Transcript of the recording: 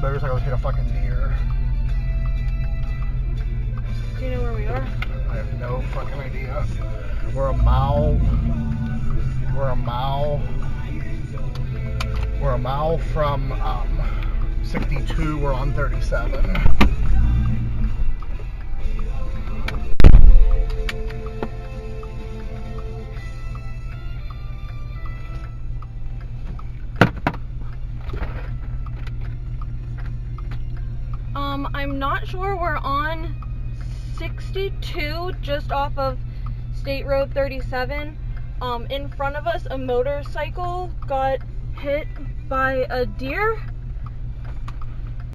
motorcycle hit a fucking deer. Do you know where we are? I have no fucking idea. We're a mile from 62. We're on 37. I'm not sure. We're on 62, just off of State Road 37. In front of us, a motorcycle got hit by a deer.